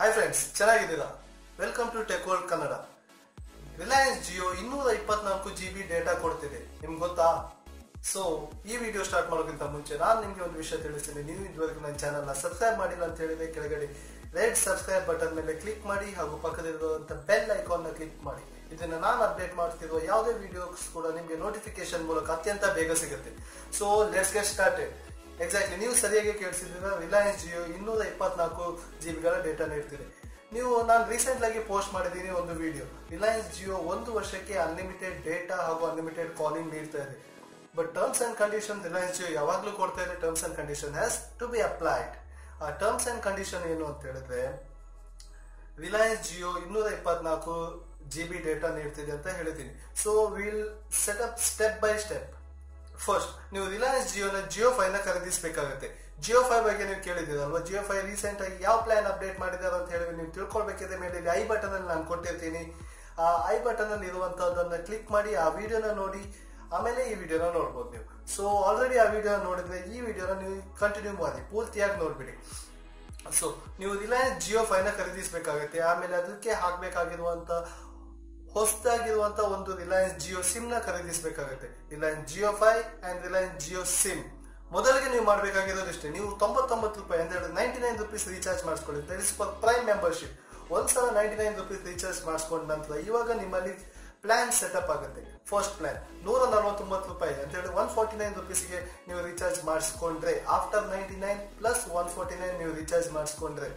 Hi friends, ಚೆನ್ನಾಗಿದ್ದೀರಾ? Welcome to tech world Kannada. Reliance Jio 224 GB data ಕೊಡ್ತಿದೆ, ನಿಮ್ಗೆ ಗೊತ್ತಾ? ಸೊ ಈ ವಿಡಿಯೋ ಸ್ಟಾರ್ಟ್ ಮಾಡೋಕ್ಕಿಂತ ಮುಂಚೆ ನಾನು ನಿಮಗೆ ಒಂದು ವಿಷಯ ತಿಳಿಸ್ತೀನಿ. ನೀವು ಇದುವರೆಗೂ ನನ್ನ ಚಾನಲ್ನ ಸಬ್ಸ್ಕ್ರೈಬ್ ಮಾಡಿಲ್ಲ ಅಂತ ಹೇಳಿದ್ರೆ ಕೆಳಗಡೆ ರೆಡ್ ಸಬ್ಸ್ಕ್ರೈಬ್ ಬಟನ್ ಮೇಲೆ ಕ್ಲಿಕ್ ಮಾಡಿ ಹಾಗೂ ಪಕ್ಕದಲ್ಲಿರುವಂಥ ಬೆಲ್ ಐಕಾನ್ನ ಕ್ಲಿಕ್ ಮಾಡಿ. ಇದನ್ನ ನಾನು ಅಪ್ಡೇಟ್ ಮಾಡ್ತಿರುವ ಯಾವುದೇ ವಿಡಿಯೋಸ್ ಕೂಡ ನಿಮಗೆ ನೋಟಿಫಿಕೇಶನ್ ಮೂಲಕ ಅತ್ಯಂತ ಬೇಗ ಸಿಗುತ್ತೆ. So let's get started. Exactly, ನೀವು ಸರಿಯಾಗಿ ಕೇಳಿಸಿದ್ರೆ ರಿಲಯನ್ಸ್ ಜಿಯೋ 224 GB ಡೇಟಾ ನೀಡ್ತಿದೆ. ನಾನು ರೀಸೆಂಟ್ ಆಗಿ ಪೋಸ್ಟ್ ಮಾಡಿದ್ದೀನಿ ಒಂದು ವಿಡಿಯೋ. ರಿಲಯನ್ಸ್ ಜಿಯೋ 1 ವರ್ಷಕ್ಕೆ ಅನ್ಲಿಮಿಟೆಡ್ ಡೇಟಾ ಹಾಗೂ ಅನ್ಲಿಮಿಟೆಡ್ ಕಾಲಿಂಗ್ ನೀಡ್ತಾ ಇದೆ. But terms and condition Reliance Jio ಯಾವಾಗಲೂ ಕೊಡ್ತಾ ಇದೆ. Terms and condition has to be applied. ಆ ಟರ್ಮ್ಸ್ ಅಂಡ್ ಕಂಡೀಷನ್ ಏನು ಅಂತ ಹೇಳಿದ್ರೆ, ರಿಲಯನ್ಸ್ ಜಿಯೋ 224 GB ಡೇಟಾ ನೀಡ್ತಿದೆ ಅಂತ ಹೇಳಿದ್ದೀನಿ. So will set up step by step. First, ನೀವು ರಿಲಯನ್ಸ್ ಜಿಯೋ 5 ನ ಖರೀದಿಸಬೇಕಾಗುತ್ತೆ. ಜಿಯೋ 5 ಬಗ್ಗೆ ನೀವು ಕೇಳಿದ್ದೀರಲ್ವಾ? ಜಿಯೋ 5 ರೀಸೆಂಟ್ ಆಗಿ ಯಾವ ಪ್ಲಾನ್ ಅಪ್ಡೇಟ್ ಮಾಡಿದ್ದಾರೆ ಅಂತ ಹೇಳಿ ನೀವು ತಿಳ್ಕೊಳ್ಬೇಕಿದ್ರೆ ಮೇಲೆ ಇಲ್ಲಿ ಐ ಬಟನ್ ಅಲ್ಲಿ ನಾನು ಕೊಟ್ಟಿರ್ತೀನಿ. ಆ ಐ ಬಟನ್ ಅಲ್ಲಿ ಇರುವಂತಹದನ್ನ ಕ್ಲಿಕ್ ಮಾಡಿ ಆ ವಿಡಿಯೋನ ನೋಡಿ, ಆಮೇಲೆ ಈ ವಿಡಿಯೋನ ನೋಡ್ಬೋದು ನೀವು. ಸೊ ಆಲ್ರೆಡಿ ಆ ವಿಡಿಯೋನ ನೋಡಿದ್ರೆ ಈ ವಿಡಿಯೋನ ನೀವು ಕಂಟಿನ್ಯೂ ಮಾಡಿ, ಪೂರ್ತಿಯಾಗಿ ನೋಡ್ಬಿಡಿ. ಸೊ ನೀವು ರಿಲಯನ್ಸ್ ಜಿಯೋ 5 ನ ಖರೀದಿಸಬೇಕಾಗುತ್ತೆ. ಆಮೇಲೆ ಅದಕ್ಕೆ ಹಾಕ್ಬೇಕಾಗಿರುವಂತ ಹೊಸದಾಗಿರುವಂತ ಒಂದು ರಿಲಯನ್ಸ್ ಜಿಯೋ ಸಿಮ್ ನ ಖರೀದಿಸಬೇಕಾಗುತ್ತೆ. Reliance Jio 5 and Reliance Jio SIM. ಮೊದಲಿಗೆ ನೀವು ಮಾಡಬೇಕಾಗಿರೋದು ಇಷ್ಟೇ. ನೀವು 99 ರೂಪಾಯಿ ಅಂತ ಹೇಳಿದ್ರೆ 99 ರೂಪೀಸ್ ರೀಚಾರ್ಜ್ ಮಾಡಿಸ್ಕೊಳ್ಳಿ. That is for prime membership. ಒಂದ್ಸಲ 99 ರೂಪೀಸ್ ರೀಚಾರ್ಜ್ ಮಾಡಿಸ್ಕೊಂಡ ನಂತರ ಇವಾಗ ನಿಮ್ಮಲ್ಲಿ ಪ್ಲಾನ್ ಸೆಟಪ್ ಆಗುತ್ತೆ. ಫಸ್ಟ್ ಪ್ಲಾನ್ 149 ರೂಪಾಯಿ ಅಂತ ಹೇಳಿ 149 ರುಪೀಸ್ಗೆ ನೀವು ರೀಚಾರ್ಜ್ ಮಾಡಿಸ್ಕೊಂಡ್ರೆ, ಆಫ್ಟರ್ 99 ಪ್ಲಸ್ 149 ನೀವು ರೀಚಾರ್ಜ್ ಮಾಡಿಸ್ಕೊಂಡ್ರೆ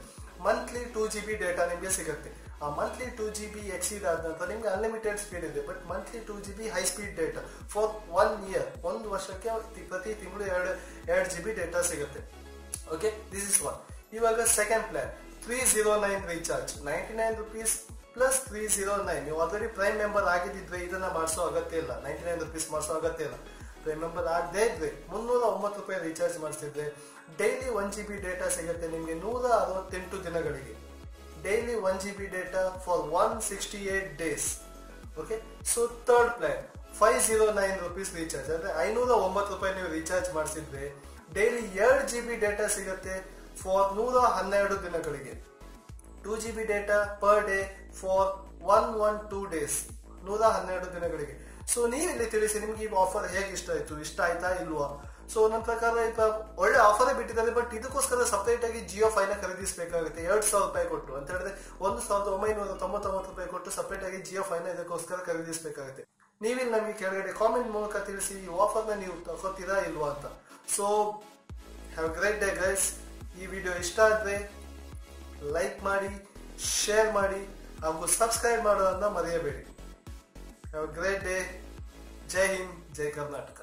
ಮಂತ್ಲಿ 2 GB ಡೇಟಾ ನಿಮಗೆ ಸಿಗುತ್ತೆ. ಆ ಮಂತ್ಲಿ 2 GB ಎಕ್ಸೀಡ್ ಆದ ನಂತರ ನಿಮ್ಗೆ ಅನ್ಲಿಮಿಟೆಡ್ ಸ್ಪೀಡ್ ಇದೆ. But monthly 2 GB high speed data for 1 year, 1 ವರ್ಷಕ್ಕೆ ಪ್ರತಿ ತಿಂಗಳು 2 GB ಡೇಟಾ ಸಿಗುತ್ತೆ. Okay, this is one. ಇವಾಗ second plan 309 recharge, 99 rupees plus 309. ನೀವು ಆಲ್ರೆಡಿ ಪ್ರೈಮ್ ಮೆಂಬರ್ ಆಗಿದ್ದಿದ್ರೆ ಇದನ್ನ ಮಾಡಿಸೋ ಅಗತ್ಯ ಇಲ್ಲ. 99 ರೂಪೀಸ್ ಮಾಡಿಸೋ ಅಗತ್ಯ ಇಲ್ಲ. ಪ್ರೈಮ್ ಮೆಂಬರ್ ಆಗದೇ ಇದ್ರೆ 309 ರೂಪಾಯಿ ರೀಚಾರ್ಜ್ ಮಾಡಿಸಿದ್ರೆ ಡೈಲಿ 1 GB ಡೇಟಾ ಸಿಗುತ್ತೆ ನಿಮಗೆ 168 ದಿನಗಳಿಗೆ. Daily 1 GB data for 168 days. Okay, so third plan 509 rupees recharge, ಅಂದ್ರೆ 509 ರೂಪಾಯಿ ನೀವು ರೀಚಾರ್ಜ್ ಮಾಡಿಸಿದ್ರೆ ಡೈಲಿ 2 GB ಡೇಟಾ ಸಿಗುತ್ತೆ ಫಾರ್ 112 ದಿನಗಳಿಗೆ. 2 GB data per day for 112 days, 112 ದಿನಗಳಿಗೆ. ಸೊ ನೀವಿಲ್ಲಿ ತಿಳಿಸಿ, ನಿಮ್ಗೆ ಈ ಆಫರ್ ಹೇಗೆ ಇಷ್ಟ ಆಯ್ತಾ ಇಲ್ವಾ? ಸೊ ನನ್ನ ಪ್ರಕಾರ ಒಳ್ಳೆ ಆಫರೇ ಬಿಟ್ಟಿದ್ದಾರೆ. ಬಟ್ ಇದಕ್ಕೋಸ್ಕರ ಸಪರೇಟ್ ಆಗಿ ಜಿಯೋ 5 ನ ಖರೀದಿಸಬೇಕಾಗುತ್ತೆ 2000 ರೂಪಾಯಿ ಕೊಟ್ಟು. ಅಂತ ಹೇಳಿದ್ರೆ 1999 ರೂಪಾಯಿ ಕೊಟ್ಟು ಸಪರೇಟ್ ಆಗಿ ಜಿಯೋ 5 ನ ಇದಕ್ಕೋಸ್ಕರ ಖರೀದಿಸಬೇಕಾಗುತ್ತೆ. ನೀವಿಲ್ಲಿ ನಮಗೆ ಕೆಳಗಡೆ ಕಾಮೆಂಟ್ ಮೂಲಕ ತಿಳಿಸಿ ಈ ಆಫರ್ನ ನೀವು ತಗೋತೀರಾ ಇಲ್ವಾ ಅಂತ. So have a great day guys. ಈ ವಿಡಿಯೋ ಇಷ್ಟ ಆದ್ರೆ ಲೈಕ್ ಮಾಡಿ, ಶೇರ್ ಮಾಡಿ ಹಾಗೂ ಸಬ್ಸ್ಕ್ರೈಬ್ ಮಾಡೋದನ್ನ ಮರೆಯಬೇಡಿ. Have a great day. Jai Hind, Jai Karnataka.